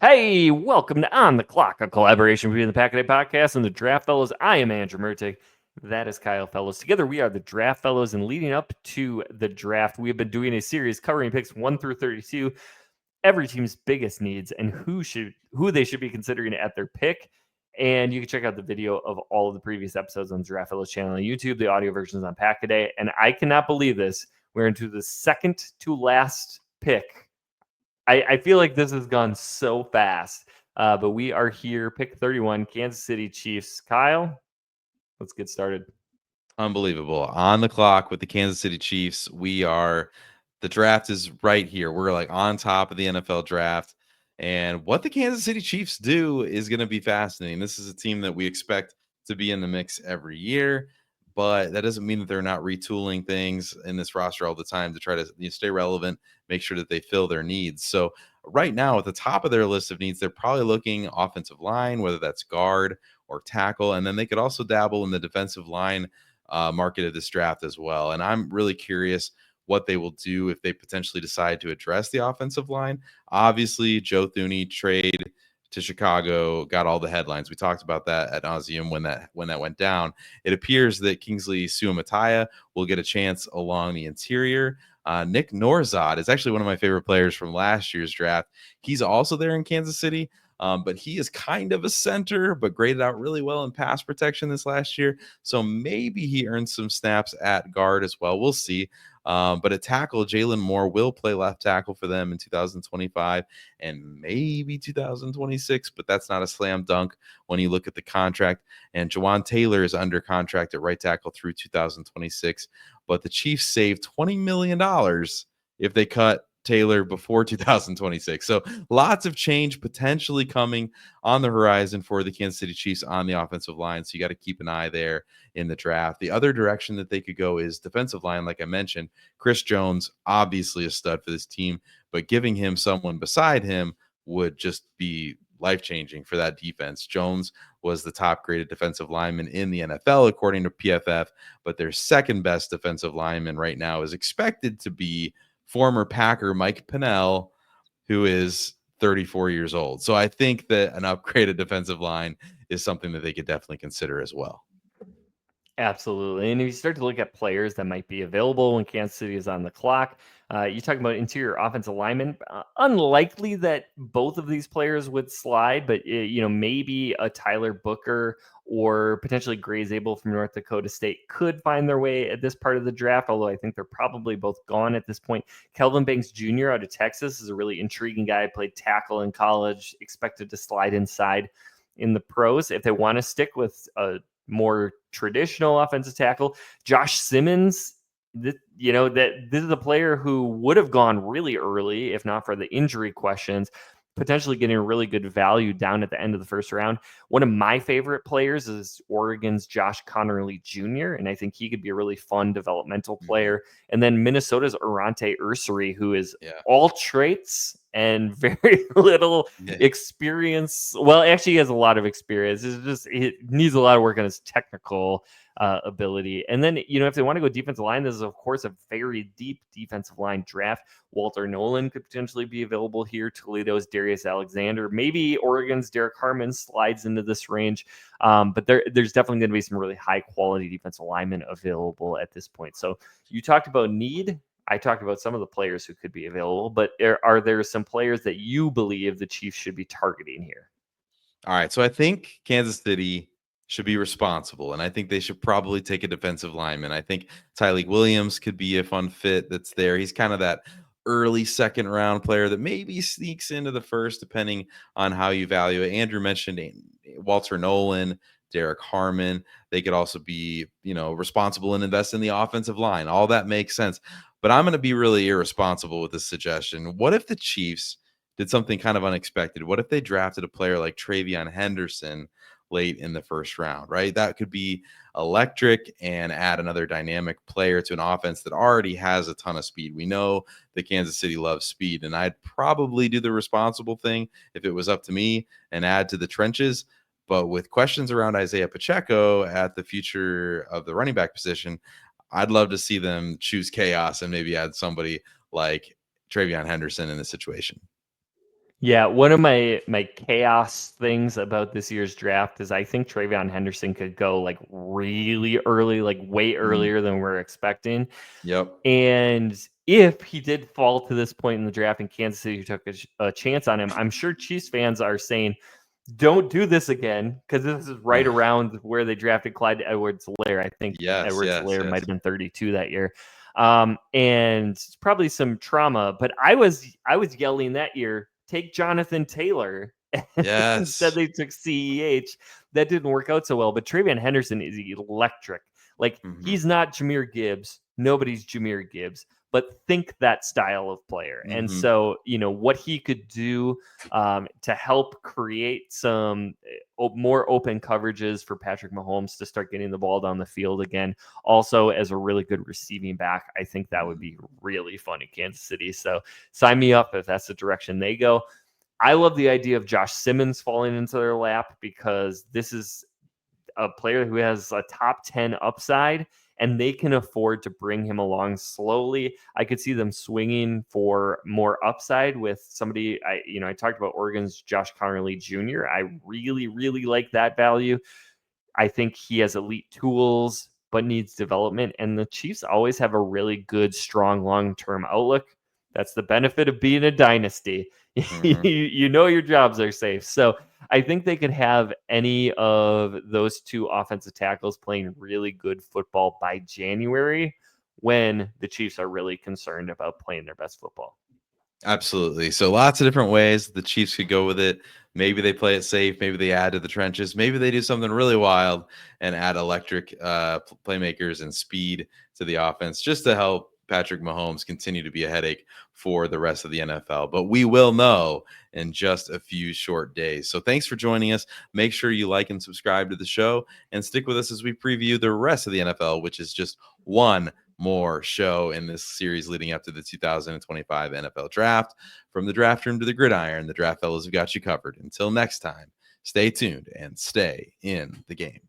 Hey, welcome to On the Clock, a collaboration between the Pack a Day Podcast and the Draft Fellows. I am Andrew Murtig. That is Kyle Fellows. Together, we are the Draft Fellows, and leading up to the draft, we have been doing a series covering picks 1 through 32, every team's biggest needs, and who they should be considering at their pick. And you can check out the video of all of the previous episodes on the Draft Fellows channel on YouTube. The audio version is on Pack a Day, and I cannot believe this. We're into the second to last pick. I feel like this has gone so fast, but we are here, pick 31, Kansas City Chiefs. Kyle, let's get started. Unbelievable. On the clock with the Kansas City Chiefs. The draft is right here. We're like on top of the NFL draft. And what the Kansas City Chiefs do is going to be fascinating. This is a team that we expect to be in the mix every year, but that doesn't mean that they're not retooling things in this roster all the time to try to stay relevant, make sure that they fill their needs. So, right now, at the top of their list of needs, they're probably looking offensive line, whether that's guard or tackle. And then they could also dabble in the defensive line market of this draft as well. And I'm really curious what they will do if they potentially decide to address the offensive line. Obviously, Joe Thuney trade to Chicago got all the headlines. We talked about that at nauseum when that went down. It appears that Kingsley Suamataia will get a chance along the interior. Nick Norzad is actually one of my favorite players from last year's draft. He's also there in Kansas City. But he is kind of a center, but graded out really well in pass protection this last year. So maybe he earns some snaps at guard as well. We'll see. But at tackle, Jalen Moore will play left tackle for them in 2025 and maybe 2026, but that's not a slam dunk when you look at the contract. And Jawan Taylor is under contract at right tackle through 2026. But the Chiefs save $20 million if they cut Taylor before 2026. So lots of change potentially coming on the horizon for the Kansas City Chiefs on the offensive line. So you got to keep an eye there in the draft. The other direction that they could go is defensive line. Like I mentioned, Chris Jones, obviously a stud for this team, but giving him someone beside him would just be life-changing for that defense. Jones was the top graded defensive lineman in the NFL, according to PFF, but their second best defensive lineman right now is expected to be former Packer Mike Pennel, who is 34 years old. So I think that an upgraded defensive line is something that they could definitely consider as well. Absolutely. And if you start to look at players that might be available when Kansas City is on the clock, you talk about interior offensive linemen. Unlikely that both of these players would slide, but maybe a Tyler Booker or potentially Gray Zabel from North Dakota State could find their way at this part of the draft, although I think they're probably both gone at this point. Kelvin Banks Jr. out of Texas is a really intriguing guy. Played tackle in college, expected to slide inside in the pros. If they want to stick with a more traditional offensive tackle, Josh Simmons, that this is a player who would have gone really early if not for the injury questions, potentially getting a really good value down at the end of the first round. One of my favorite players is Oregon's Josh Connerly Jr., and I think he could be a really fun developmental player. And then Minnesota's Arante Ursary, who is all traits and very little experience. Well, actually, he has a lot of experience. He needs a lot of work on his technical ability. And then, if they want to go defensive line, this is, of course, a very deep defensive line draft. Walter Nolan could potentially be available here. Toledo's Darius Alexander. Maybe Oregon's Derek Harmon slides into this range. But there's definitely going to be some really high-quality defensive linemen available at this point. So you talked about need. I talked about some of the players who could be available, but are there some players that you believe the Chiefs should be targeting here? All right. So I think Kansas City should be responsible, and I think they should probably take a defensive lineman. I think Tyleik Williams could be a fun fit that's there. He's kind of that early second round player that maybe sneaks into the first, depending on how you value it. Andrew mentioned Walter Nolan, Derek Harmon. They could also be, responsible and invest in the offensive line. All that makes sense. But I'm going to be really irresponsible with this suggestion. What if the Chiefs did something kind of unexpected? What if they drafted a player like TreVeyon Henderson late in the first round, right? That could be electric and add another dynamic player to an offense that already has a ton of speed. We know that Kansas City loves speed, and I'd probably do the responsible thing if it was up to me and add to the trenches. But with questions around Isaiah Pacheco at the future of the running back position, I'd love to see them choose chaos and maybe add somebody like TreVeyon Henderson in this situation. Yeah, one of my chaos things about this year's draft is I think Travion Henderson could go like really early, like way Mm, earlier than we're expecting. yep. And if he did fall to this point in the draft and Kansas City took a chance on him, I'm sure Chiefs fans are saying, don't do this again, because this is right around where they drafted Clyde Edwards-Helaire. I think Yes, yes, Edwards-Helaire might yes. have been 32 that year. And probably some trauma, but I was yelling that year, take Jonathan Taylor. Instead Yes. they took CEH. That didn't work out so well, but Travion Henderson is electric. Like, Mhm, he's not Jahmyr Gibbs. Nobody's Jahmyr Gibbs, but think that style of player. And mhm. so, what he could do to help create some more open coverages for Patrick Mahomes to start getting the ball down the field again. Also, as a really good receiving back, I think that would be really fun in Kansas City. So sign me up if that's the direction they go. I love the idea of Josh Simmons falling into their lap, because this is a player who has a top 10 upside, and they can afford to bring him along slowly. I could see them swinging for more upside with somebody. I talked about Oregon's Josh Connerly Jr. I really, really like that value. I think he has elite tools, but needs development. And the Chiefs always have a really good, strong long-term outlook. That's the benefit of being a dynasty. Mhm. You know your jobs are safe. So I think they could have any of those two offensive tackles playing really good football by January, when the Chiefs are really concerned about playing their best football. Absolutely. So lots of different ways the Chiefs could go with it. Maybe they play it safe. Maybe they add to the trenches. Maybe they do something really wild and add electric playmakers and speed to the offense just to help Patrick Mahomes continue to be a headache for the rest of the NFL. But we will know in just a few short days. So thanks for joining us. Make sure you like and subscribe to the show and stick with us as we preview the rest of the NFL, which is just one more show in this series leading up to the 2025 NFL Draft. From the draft room to the gridiron, the Draft Fellows have got you covered. Until next time, stay tuned and stay in the game.